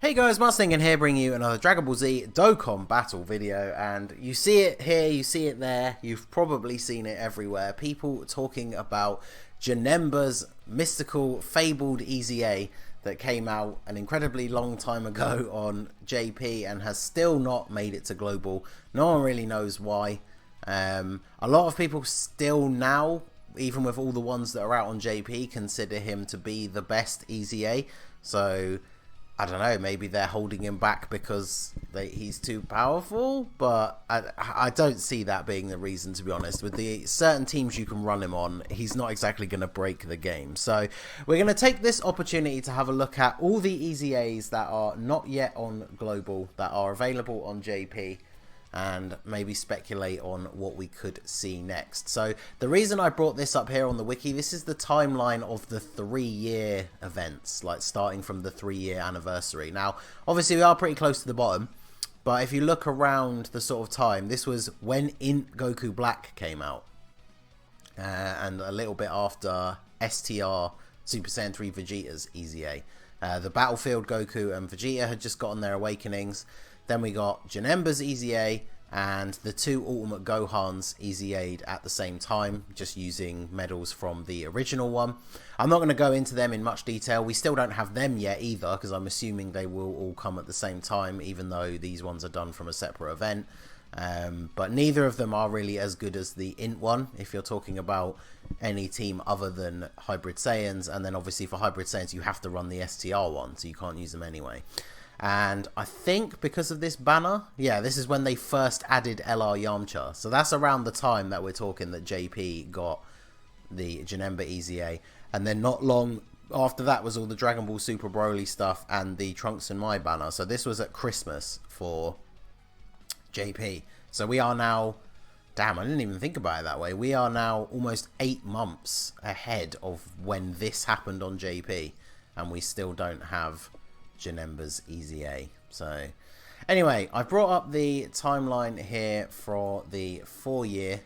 Hey guys, Ningen here, bringing you another Dragon Ball Z Dokkan battle video, and you see it here, you see it there, you've probably seen it everywhere. People talking about JANEMBA's mystical, fabled EZA that came out an incredibly long time ago on JP and has still not made it to global. No one really knows why. A lot of people still now, even with all the ones that are out on JP, consider him to be the best EZA. So I don't know, maybe they're holding him back because he's too powerful, but I don't see that being the reason, to be honest. With the certain teams you can run him on, he's not exactly going to break the game. So we're going to take this opportunity to have a look at all the EZAs that are not yet on global, that are available on JP, and maybe speculate on what we could see next. So the reason I brought this up here on the wiki, this is the timeline of the 3-year events, like starting from the 3-year anniversary. Now, obviously we are pretty close to the bottom, but if you look around the sort of time, this was when Goku Black came out, and a little bit after STR Super Saiyan 3 Vegeta's EZA. The Battlefield Goku and Vegeta had just gotten their awakenings. Then we got JANEMBA's EZA and the two Ultimate Gohans EZA'd at the same time, just using medals from the original one. I'm not going to go into them in much detail. We still don't have them yet either, because I'm assuming they will all come at the same time, even though these ones are done from a separate event. But neither of them are really as good as the INT one, if you're talking about any team other than Hybrid Saiyans. And then obviously for Hybrid Saiyans you have to run the STR one, so you can't use them anyway. And I think because of this banner, yeah, this is when they first added LR Yamcha. So that's around the time that we're talking that JP got the JANEMBA EZA. And then not long after that was all the Dragon Ball Super Broly stuff and the Trunks and My banner. So this was at Christmas for JP. So we are now, damn, I didn't even think about it that way. We are now almost 8 months ahead of when this happened on JP. And we still don't have JANEMBA's EZA. So anyway, I brought up the timeline here for the 4-year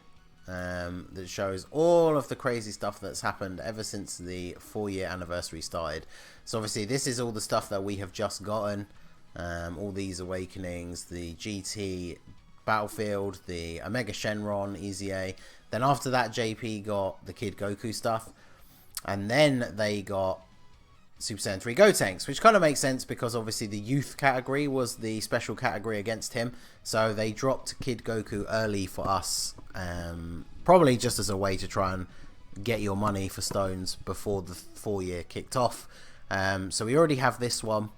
that shows all of the crazy stuff that's happened ever since the 4-year anniversary started. So obviously this is all the stuff that we have just gotten, all these awakenings, the GT Battlefield, the Omega Shenron EZA. Then after that JP got the Kid Goku stuff, and then they got Super Saiyan 3 Gotenks, which kind of makes sense because obviously the youth category was the special category against him, so they dropped Kid Goku early for us, probably just as a way to try and get your money for stones before the 4-year kicked off. So we already have this one,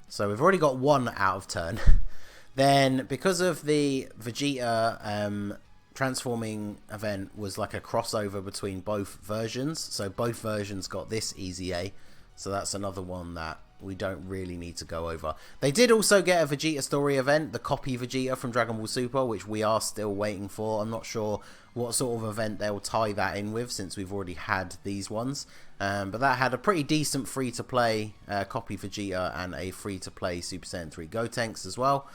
so we've already got one out of turn. Then because of the Vegeta transforming event was like a crossover between both versions, so both versions got this EZA. So that's another one that we don't really need to go over. They did also get a Vegeta story event, the copy Vegeta from Dragon Ball Super, which we are still waiting for. I'm not sure what sort of event they'll tie that in with, since we've already had these ones. But that had a pretty decent free-to-play copy Vegeta and a free-to-play Super Saiyan 3 Gotenks as well.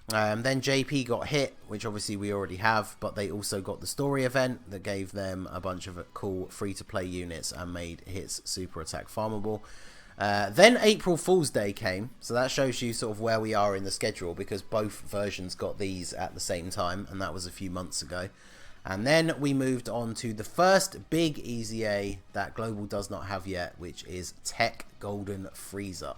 Then JP got Hit, which obviously we already have, but they also got the story event that gave them a bunch of cool free-to-play units and made Hit's super attack farmable. Then April Fool's Day came, so that shows you sort of where we are in the schedule, because both versions got these at the same time, and that was a few months ago. And then we moved on to the first big EZA that Global does not have yet, which is Tech Golden Frieza.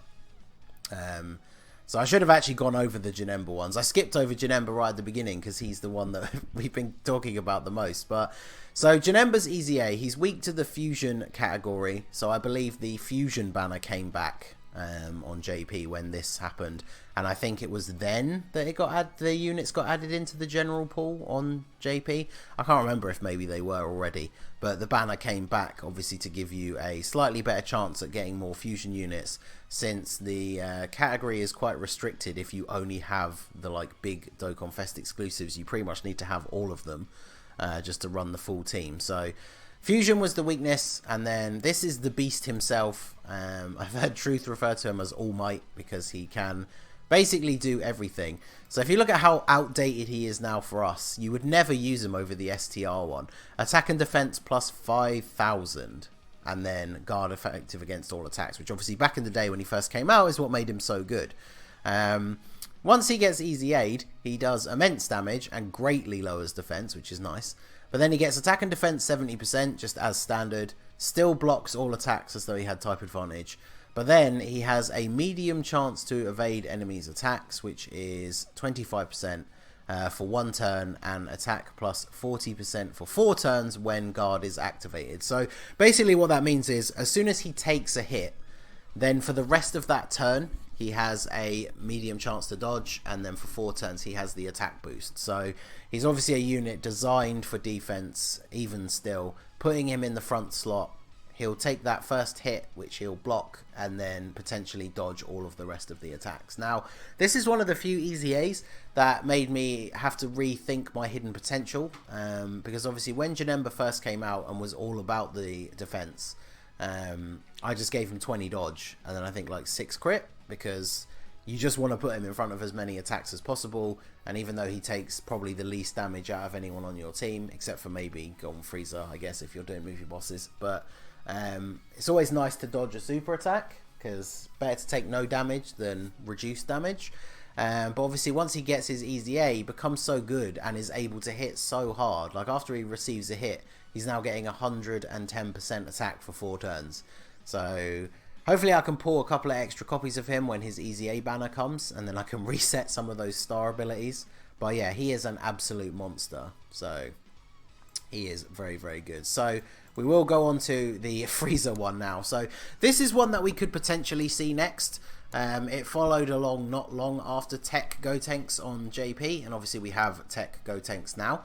So I should have actually gone over the JANEMBA ones. I skipped over JANEMBA right at the beginning because he's the one that we've been talking about the most. But so JANEMBA's EZA, he's weak to the fusion category. So I believe the fusion banner came back on JP when this happened, and I think it was then that it got the units got added into the general pool on JP. I can't remember if maybe they were already, but the banner came back obviously to give you a slightly better chance at getting more fusion units, since the category is quite restricted. If you only have the like big Dokkan Fest exclusives, you pretty much need to have all of them just to run the full team. So Fusion was the weakness, and then this is the beast himself. I've heard Truth refer to him as All Might because he can basically do everything. So if you look at how outdated he is now for us, you would never use him over the STR one. Attack and defense plus 5,000, and then guard effective against all attacks, which obviously back in the day when he first came out is what made him so good. Once he gets easy aid, he does immense damage and greatly lowers defense, which is nice. But then he gets attack and defense 70%, just as standard. Still blocks all attacks as though he had type advantage. But then he has a medium chance to evade enemies' attacks, which is 25% for 1 turn, and attack plus 40% for 4 turns when guard is activated. So basically what that means is, as soon as he takes a hit, then for the rest of that turn, he has a medium chance to dodge, and then for 4 turns he has the attack boost. So he's obviously a unit designed for defense. Even still, putting him in the front slot, he'll take that first hit, which he'll block, and then potentially dodge all of the rest of the attacks. Now, this is one of the few easy A's that made me have to rethink my hidden potential, because obviously when Janemba first came out and was all about the defense, I just gave him 20 dodge, and then I think like 6 crit, because you just want to put him in front of as many attacks as possible. And even though he takes probably the least damage out of anyone on your team, except for maybe Golden Frieza, I guess, if you're doing movie bosses, but it's always nice to dodge a super attack, because better to take no damage than reduced damage. But obviously once he gets his easy A, he becomes so good and is able to hit so hard. Like after he receives a hit, he's now getting 110% attack for 4 turns. So hopefully I can pull a couple of extra copies of him when his easy A banner comes, and then I can reset some of those star abilities. But yeah, he is an absolute monster. So he is very, very good. So we will go on to the Frieza one now. So this is one that we could potentially see next. It followed along not long after Tech Gotenks on JP, and obviously we have Tech Gotenks now.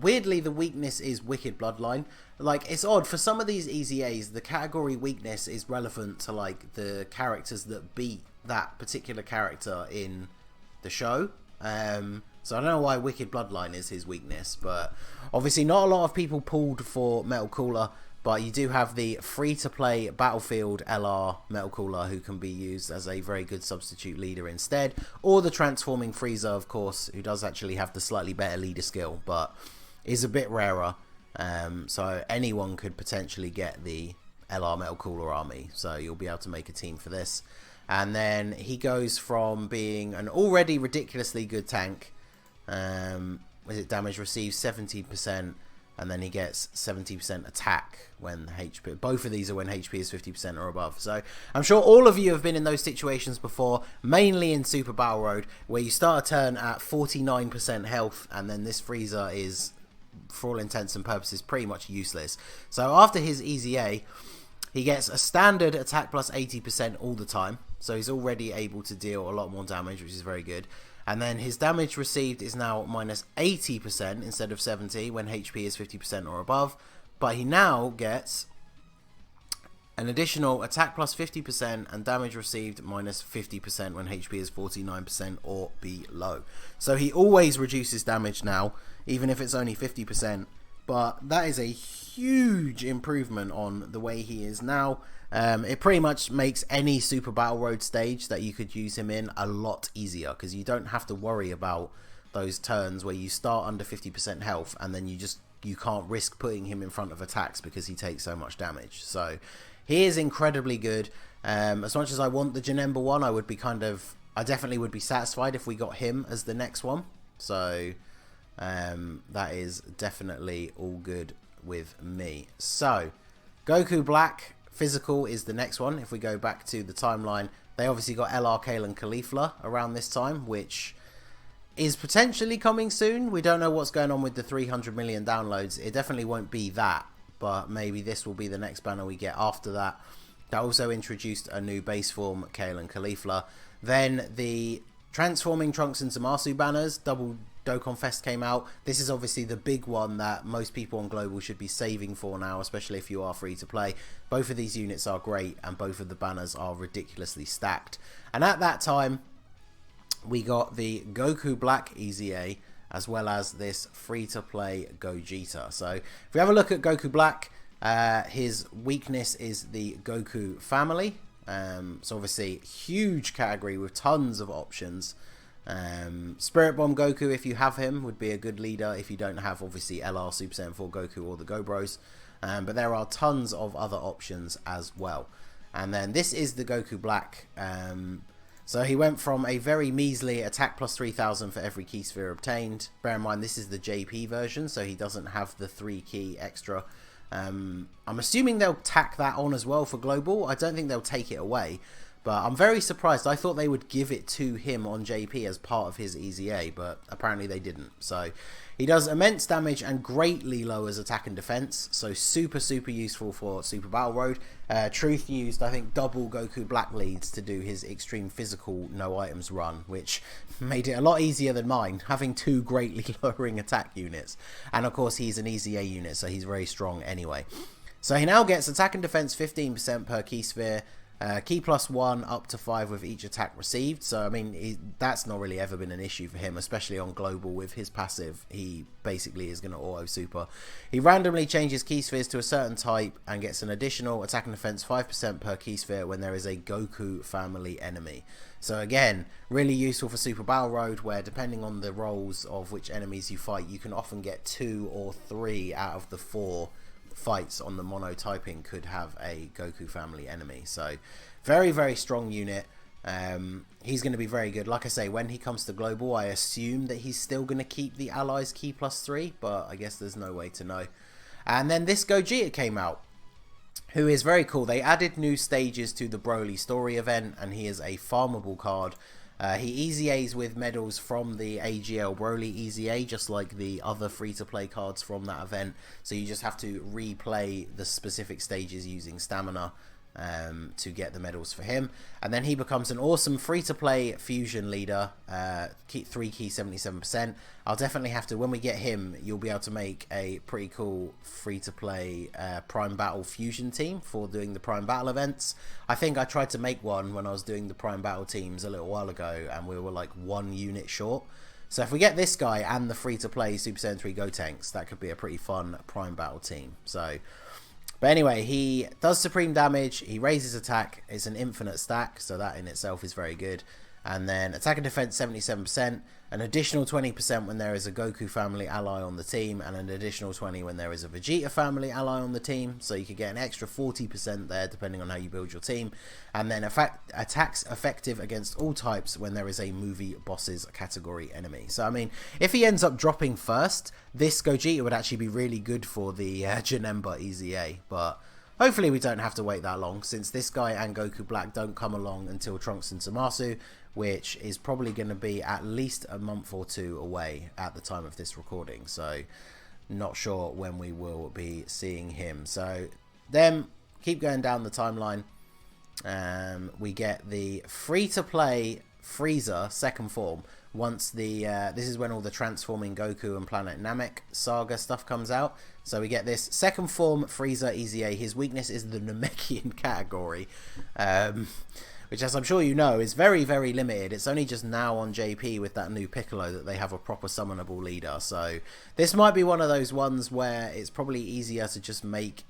Weirdly, the weakness is Wicked Bloodline. Like, it's odd, for some of these easy A's, the category weakness is relevant to like the characters that beat that particular character in the show. So I don't know why Wicked Bloodline is his weakness, but obviously not a lot of people pulled for Metal Cooler, but you do have the free-to-play Battlefield LR Metal Cooler, who can be used as a very good substitute leader instead, or the Transforming Frieza, of course, who does actually have the slightly better leader skill, but is a bit rarer. So anyone could potentially get the LR Metal Cooler army, so you'll be able to make a team for this. And then he goes from being an already ridiculously good tank, was it damage received 70%, and then he gets 70% attack when HP. Both of these are when HP is 50% or above. So I'm sure all of you have been in those situations before, mainly in Super Battle Road, where you start a turn at 49% health, and then this Frieza is, for all intents and purposes, pretty much useless. So after his easy A, he gets a standard attack plus 80% all the time. So he's already able to deal a lot more damage, which is very good. And then his damage received is now minus 80% instead of 70 when HP is 50% or above. But he now gets an additional attack plus 50% and damage received minus 50% when HP is 49% or below. So he always reduces damage now, even if it's only 50%. But that is a huge improvement on the way he is now. It pretty much makes any Super Battle Road stage that you could use him in a lot easier, because you don't have to worry about those turns where you start under 50% health and then you can't risk putting him in front of attacks because he takes so much damage. So he is incredibly good. As much as I want the Janemba one, I definitely would be satisfied if we got him as the next one. So that is definitely all good with me. So Goku Black Physical is the next one. If we go back to the timeline, they obviously got LR Kale and Caulifla around this time, which is potentially coming soon. We don't know what's going on with the 300 million downloads. It definitely won't be that, but maybe this will be the next banner we get after that. That also introduced a new base form, Kale and Caulifla. Then the Transforming Trunks and Zamasu banners, Double Dokkan Fest came out. This is obviously the big one that most people on Global should be saving for now, especially if you are free to play. Both of these units are great, and both of the banners are ridiculously stacked. And at that time, we got the Goku Black Easy A, as well as this free-to-play Gogeta. So if we have a look at Goku Black, his weakness is the Goku family. So obviously, huge category with tons of options. Spirit Bomb Goku, if you have him, would be a good leader. If you don't have, obviously, LR Super Saiyan 4 Goku or the Go Bros. But there are tons of other options as well. And then this is the Goku Black. So he went from a very measly attack plus 3000 for every key sphere obtained. Bear in mind this is the JP version, so he doesn't have the 3 key extra. I'm assuming they'll tack that on as well for global. I don't think they'll take it away, but I'm very surprised. I thought they would give it to him on JP as part of his EZA, but apparently they didn't. So he does immense damage and greatly lowers attack and defense, so super useful for Super Battle Road. Truth used, I think, double Goku Black leads to do his extreme physical no items run, which made it a lot easier than mine, having 2 greatly lowering attack units. And of course he's an EZA unit, so he's very strong anyway. So he now gets attack and defense 15% per key sphere, key plus 1 up to 5 with each attack received. So I mean, that's not really ever been an issue for him, especially on global with his passive. He basically is going to auto super. He randomly changes key spheres to a certain type and gets an additional attack and defense 5% per key sphere when there is a Goku family enemy. So again, really useful for Super Battle Road, where depending on the roles of which enemies you fight, you can often get 2 or 3 out of the 4 fights on the monotyping could have a Goku family enemy. So very strong unit. He's going to be very good. Like I say, when he comes to global, I assume that he's still going to keep the allies key plus 3, but I guess there's no way to know. And then this Gogeta came out, who is very cool. They added new stages to the Broly story event, and he is a farmable card. He EZAs with medals from the AGL Broly EZA, just like the other free-to-play cards from that event. So you just have to replay the specific stages using stamina to get the medals for him. And then he becomes an awesome free-to-play fusion leader, 3 key 77%. I'll definitely have to, when we get him, you'll be able to make a pretty cool free-to-play Prime Battle fusion team for doing the Prime Battle events. I think I tried to make one when I was doing the Prime Battle teams a little while ago, and we were like 1 unit short. So if we get this guy and the free-to-play Super Saiyan 3 Gotenks, that could be a pretty fun Prime Battle team. So, but anyway, he does supreme damage, he raises attack, it's an infinite stack, so that in itself is very good. And then attack and defense 77%, an additional 20% when there is a Goku family ally on the team, and an additional 20% when there is a Vegeta family ally on the team. So you could get an extra 40% there depending on how you build your team. And then attacks effective against all types when there is a movie bosses category enemy. So I mean, if he ends up dropping first, this Gogeta would actually be really good for the Janemba EZA, but hopefully we don't have to wait that long, since this guy and Goku Black don't come along until Trunks and Zamasu, which is probably going to be at least a month or 2 away at the time of this recording. So not sure when we will be seeing him. So then keep going down the timeline. We get the free-to-play Frieza second form. Once the this is when all the transforming Goku and Planet Namek saga stuff comes out. So we get this second form Frieza EZA. His weakness is the Namekian category, which, as I'm sure you know, is very limited. It's only just now on JP with that new Piccolo that they have a proper summonable leader. So this might be one of those ones where it's probably easier to just make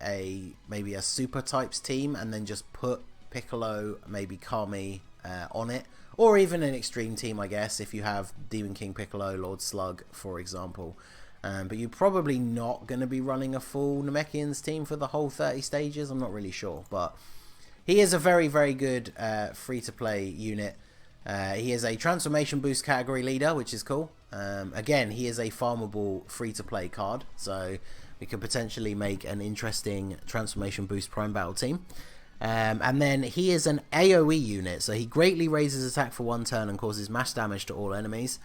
maybe a super types team and then just put Piccolo, maybe Kami on it. Or even an extreme team, I guess, if you have Demon King Piccolo, Lord Slug, for example. But you're probably not going to be running a full Namekians team for the whole 30 stages. I'm not really sure. But he is a very good free-to-play unit. He is a transformation boost category leader, which is cool. Again, he is a farmable free-to-play card. So we could potentially make an interesting transformation boost Prime Battle team. And then he is an AoE unit, so he greatly raises attack for 1 turn and causes mass damage to all enemies.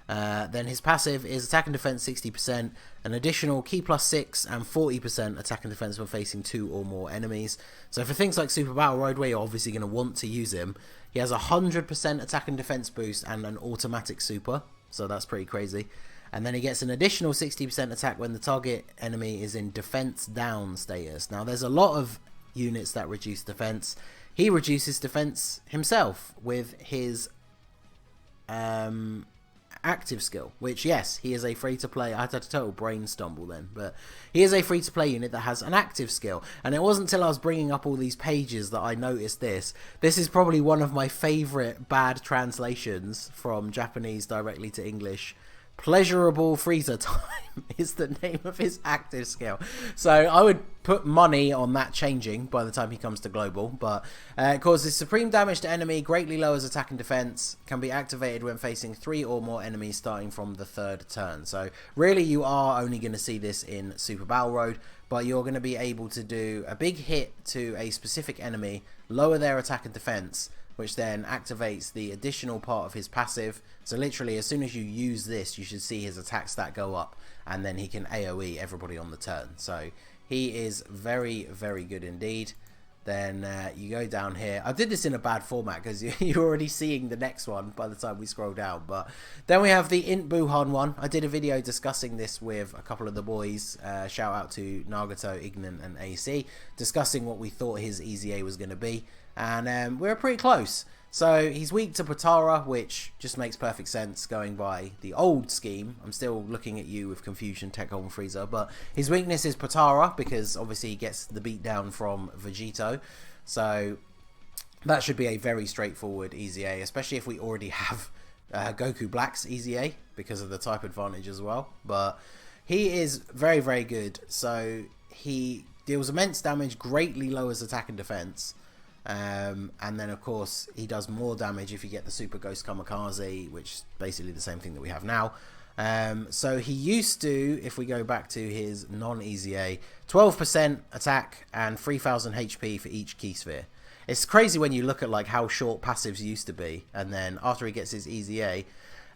Then his passive is attack and defense 60%, an additional key plus 6 and 40% attack and defense when facing 2 or more enemies. So for things like Super Battle Road, where you're obviously going to want to use him, he has a 100% attack and defense boost and an automatic super, so that's pretty crazy. And then he gets an additional 60% attack when the target enemy is in defense down status. Now there's a lot of units that reduce defense. He reduces defense himself with his active skill, which, yes, he is a free-to-play. I had a total brain stumble then, but he is a free-to-play unit that has an active skill. And it wasn't until I was bringing up all these pages that I noticed this. This is probably one of my favorite bad translations from Japanese directly to English Pleasurable Freezer Time is the name of his active skill. So I would put money on that changing by the time he comes to global. But it causes supreme damage to enemy, greatly lowers attack and defense, can be activated when facing 3 or more enemies starting from the 3rd turn. So really you are only going to see this in Super Battle Road, but you're going to be able to do a big hit to a specific enemy, lower their attack and defense, which then activates the additional part of his passive. So literally as soon as you use this, you should see his attack stat go up, and then he can AoE everybody on the turn. So he is very, very good indeed. Then you go down here. I did this in a bad format because you're already seeing the next one by the time we scroll down. But then we have the Int Buhan one. I did a video discussing this with a couple of the boys. Shout out to Nagato, Ningen and AC. Discussing what we thought his EZA was going to be. And we were pretty close. So he's weak to Potara, which just makes perfect sense going by the old scheme. I'm still looking at you with confusion, Tech Hole and Freezer. But his weakness is Potara because obviously he gets the beat down from Vegito. So that should be a very straightforward EZA, especially if we already have Goku Black's EZA because of the type advantage as well. But he is very, very good. So he deals immense damage, greatly lowers attack and defense. And then of course he does more damage if you get the Super Ghost Kamikaze, which is basically the same thing that we have now. So he used to, if we go back to his non-EZA, 12% attack and 3000 HP for each key sphere. It's crazy when you look at like how short passives used to be, and then after he gets his EZA,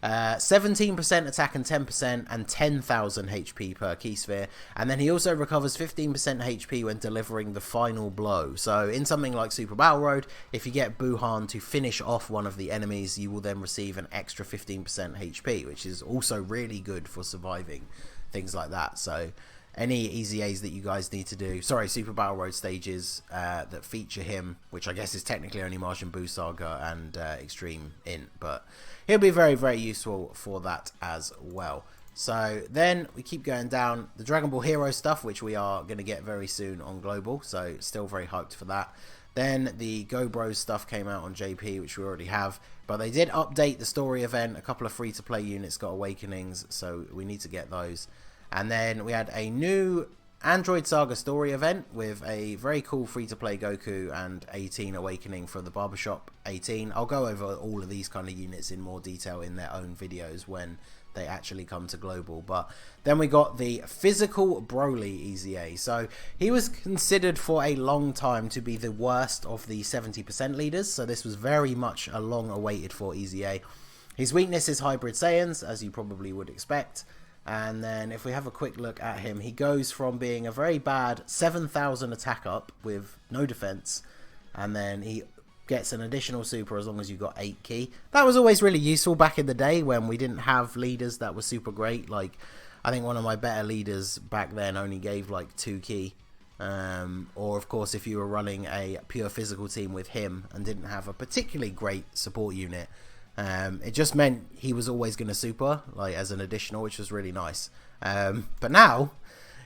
17% attack and 10% and 10,000 HP per key sphere, and then he also recovers 15% HP when delivering the final blow. So in something like Super Battle Road, if you get Buhan to finish off one of the enemies, you will then receive an extra 15% HP, which is also really good for surviving things like that. So any EZAs that you guys need to do, sorry, Super Battle Road stages that feature him, which I guess is technically only Martian Buu Saga and Extreme Int, but he'll be very, very useful for that as well. So then we keep going down the Dragon Ball Hero stuff, which we are going to get very soon on Global, so still very hyped for that. Then the Go Bros stuff came out on JP, which we already have, but they did update the story event. A couple of free-to-play units got awakenings, so we need to get those. And then we had a new Android Saga story event with a very cool free-to-play Goku and 18 awakening for the Barbershop 18. I'll go over all of these kind of units in more detail in their own videos when they actually come to Global. But then we got the Physical Broly EZA. So he was considered for a long time to be the worst of the 70% leaders. So this was very much a long awaited for EZA. His weakness is Hybrid Saiyans, as you probably would expect. And then if we have a quick look at him, he goes from being a very bad 7,000 attack up with no defense, and then he gets an additional super as long as you got 8 key. That was always really useful back in the day when we didn't have leaders that were super great. Like, I think one of my better leaders back then only gave like 2 key. Or of course if you were running a pure physical team with him and didn't have a particularly great support unit, it just meant he was always going to super, like as an additional, which was really nice. But now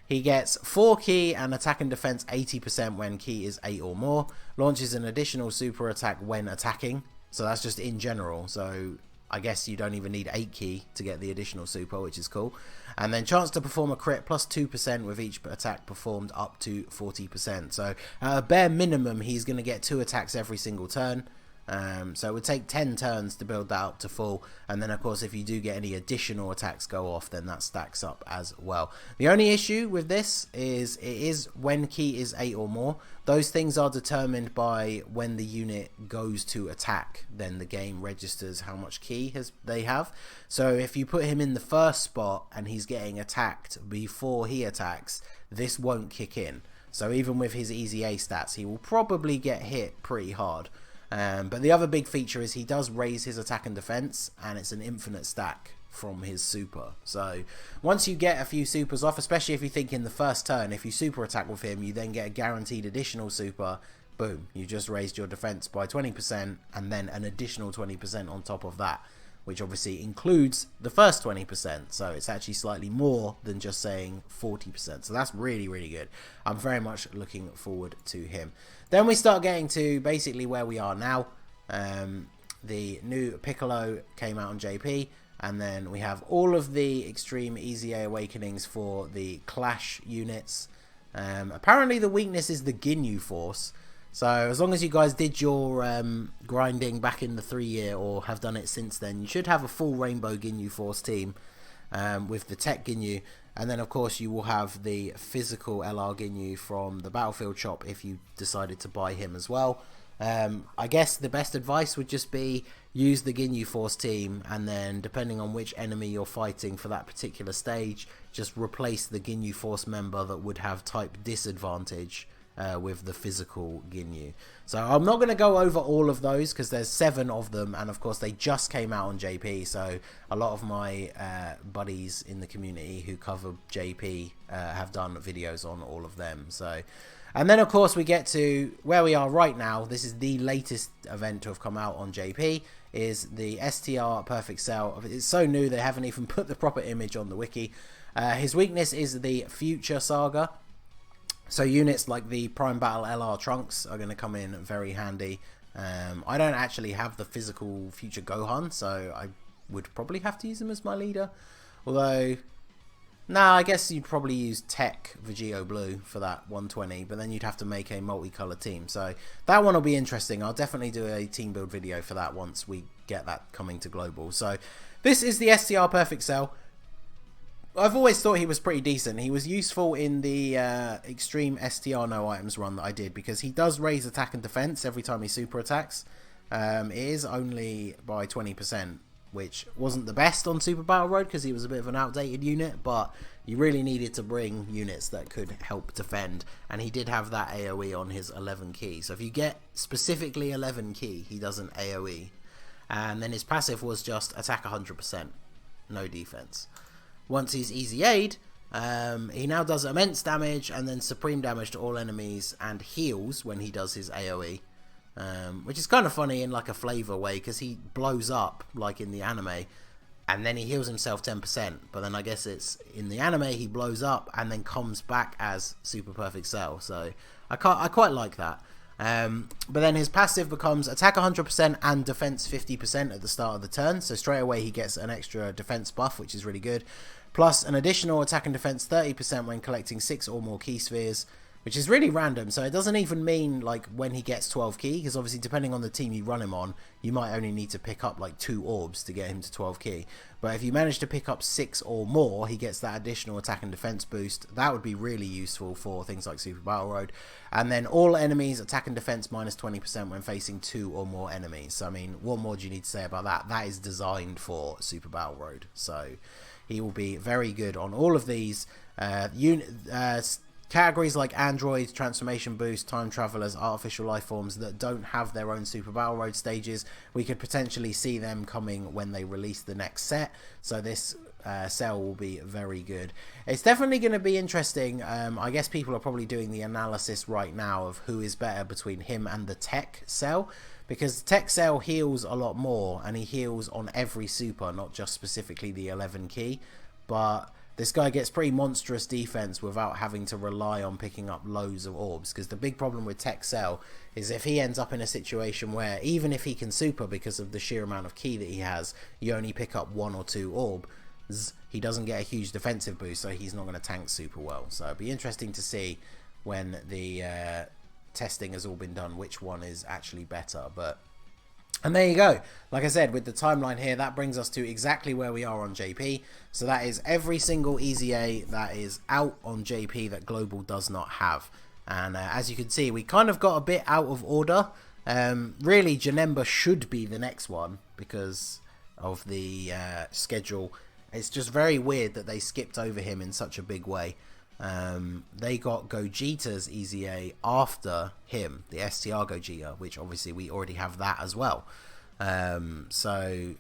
he gets 4 key and attack and defense 80% when key is 8 or more, launches an additional super attack when attacking, so that's just in general, so I guess you don't even need 8 key to get the additional super, which is cool. And then chance to perform a crit plus 2% with each attack performed up to 40%, so bare minimum he's going to get 2 attacks every single turn. So it would take 10 turns to build that up to full, and then of course if you do get any additional attacks go off, then that stacks up as well. The only issue with this is it is when key is 8 or more. Those things are determined by when the unit goes to attack, then the game registers how much key they have. So if you put him in the first spot and he's getting attacked before he attacks, this won't kick in. So even with his EZA stats, he will probably get hit pretty hard. But the other big feature is he does raise his attack and defense, and it's an infinite stack from his super. So once you get a few supers off, especially if you think in the first turn, if you super attack with him, you then get a guaranteed additional super. Boom, you just raised your defense by 20% and then an additional 20% on top of that, which obviously includes the first 20%. So it's actually slightly more than just saying 40%. So that's really, really good. I'm very much looking forward to him. Then we start getting to basically where we are now. The new Piccolo came out on JP. And then we have all of the Extreme EZA Awakenings for the Clash units. Apparently the weakness is the Ginyu Force. So as long as you guys did your grinding back in the 3-year or have done it since then, you should have a full Rainbow Ginyu Force team with the Tech Ginyu. And then of course you will have the physical LR Ginyu from the Battlefield shop if you decided to buy him as well. I guess the best advice would just be use the Ginyu Force team, and then depending on which enemy you're fighting for that particular stage, just replace the Ginyu Force member that would have type disadvantage with the physical Ginyu. So I'm not going to go over all of those because there's 7 of them, and of course they just came out on JP, so a lot of my buddies in the community who cover JP have done videos on all of them. So, and then of course we get to where we are right now. This is the latest event to have come out on JP, is the STR Perfect Cell. It's so new they haven't even put the proper image on the wiki. His weakness is the Future Saga. So units like the Prime Battle LR Trunks are going to come in very handy. I don't actually have the physical Future Gohan, so I would probably have to use him as my leader. Although, nah, I guess you'd probably use Tech Vegito Blue for that 120, but then you'd have to make a multicolour team. So that one will be interesting. I'll definitely do a team build video for that once we get that coming to global. So this is the STR Perfect Cell. I've always thought he was pretty decent. He was useful in the Extreme STR No Items run that I did, because he does raise attack and defense every time he super attacks. It is only by 20%, which wasn't the best on Super Battle Road because he was a bit of an outdated unit, but you really needed to bring units that could help defend, and he did have that AoE on his 11 key. So if you get specifically 11 key, he does an AoE. And then his passive was just attack 100%, no defense. Once he's EZA'd, he now does immense damage and then supreme damage to all enemies and heals when he does his AoE. Which is kind of funny in like a flavor way, because he blows up like in the anime and then he heals himself 10%. But then I guess it's in the anime he blows up and then comes back as Super Perfect Cell. So I quite like that. But then his passive becomes attack 100% and defense 50% at the start of the turn. So straight away he gets an extra defense buff, which is really good. Plus an additional attack and defense 30% when collecting 6 or more key spheres, which is really random. So it doesn't even mean like when he gets 12 key, because obviously depending on the team you run him on, you might only need to pick up like 2 orbs to get him to 12 key. But if you manage to pick up 6 or more, he gets that additional attack and defense boost. That would be really useful for things like Super Battle Road. And then all enemies attack and defense minus 20% when facing 2 or more enemies. So I mean, what more do you need to say about that? That is designed for Super Battle Road. So he will be very good on all of these categories like androids, transformation boost, time travelers, artificial life forms that don't have their own Super Battle Road stages. We could potentially see them coming when they release the next set. So this cell will be very good. It's definitely going to be interesting. I guess people are probably doing the analysis right now of who is better between him and the Tech Cell, because Tech Cell heals a lot more and he heals on every super, not just specifically the 11 key. But this guy gets pretty monstrous defense without having to rely on picking up loads of orbs, because the big problem with Tech Cell is if he ends up in a situation where even if he can super because of the sheer amount of key that he has, you only pick up 1 or 2 orbs, he doesn't get a huge defensive boost, so he's not going to tank super well. So it'll be interesting to see when the testing has all been done which one is actually better. And there you go. Like I said, with the timeline here, that brings us to exactly where we are on JP. So that is every single EZA that is out on JP that Global does not have. And as you can see, we kind of got a bit out of order. Really, Janemba should be the next one because of the schedule. It's just very weird that they skipped over him in such a big way. They got Gogeta's EZA after him, the STR Gogeta, which obviously we already have that as well. So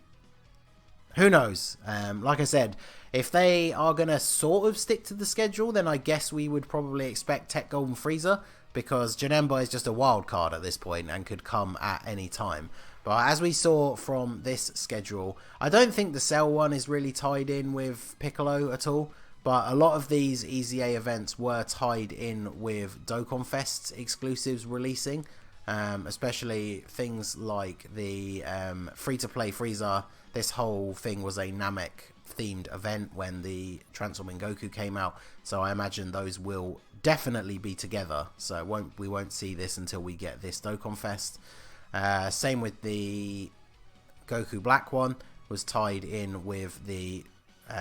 who knows? Like I said, if they are going to sort of stick to the schedule, then I guess we would probably expect Tech Golden Frieza, because Janemba is just a wild card at this point and could come at any time. But as we saw from this schedule, I don't think the Cell one is really tied in with Piccolo at all. But a lot of these EZA events were tied in with Dokkan Fest's exclusives releasing. especially things like the free-to-play Frieza. This whole thing was a Namek themed event when the Transforming Goku came out, so I imagine those will definitely be together, so we won't see this until we get this Dokkan Fest. Same with the Goku Black one, was tied in with the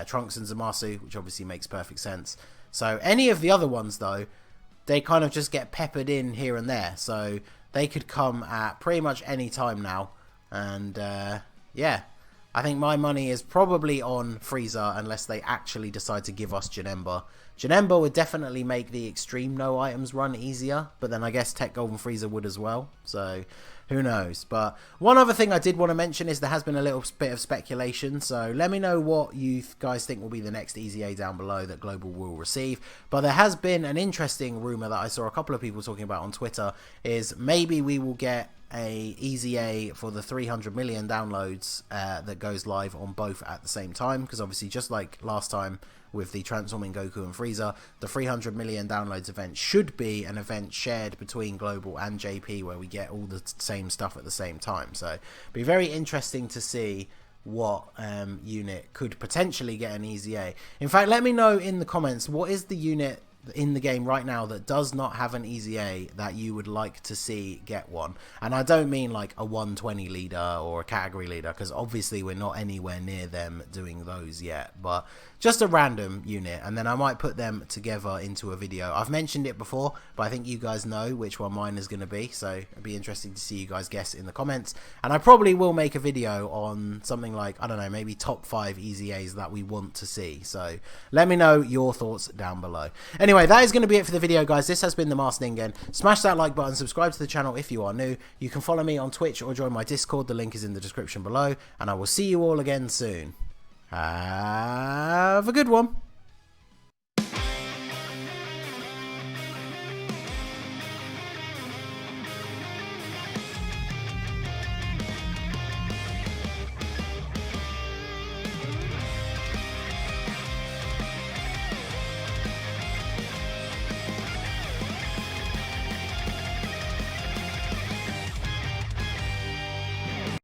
Trunks and Zamasu, which obviously makes perfect sense. So any of the other ones though, they kind of just get peppered in here and there, so they could come at pretty much any time now. And yeah, I think my money is probably on Frieza unless they actually decide to give us Janemba. Janemba would definitely make the extreme no items run easier, but then I guess Tech Golden Frieza would as well, so who knows. But one other thing I did want to mention is there has been a little bit of speculation, so let me know what you guys think will be the next EZA down below that Global will receive. But there has been an interesting rumour that I saw a couple of people talking about on Twitter, is maybe we will get a EZA for the 300 million downloads that goes live on both at the same time, because obviously just like last time with the Transforming Goku and Frieza, the 300 million downloads event should be an event shared between Global and JP where we get all the same stuff at the same time. So it'd be very interesting to see what unit could potentially get an EZA. In fact, let me know in the comments, what is the unit in the game right now that does not have an EZA that you would like to see get one? And I don't mean like a 120 leader or a category leader, because obviously we're not anywhere near them doing those yet, but just a random unit, and then I might put them together into a video. I've mentioned it before, but I think you guys know which one mine is going to be, so it'd be interesting to see you guys guess in the comments. And I probably will make a video on something like, I don't know, maybe top 5 EZAs that we want to see, so let me know your thoughts down below. Anyway, that is going to be it for the video, guys. This has been the Masked Ningen. Smash that like button, subscribe to the channel if you are new. You can follow me on Twitch or join my Discord. The link is in the description below, and I will see you all again soon. Have a good one.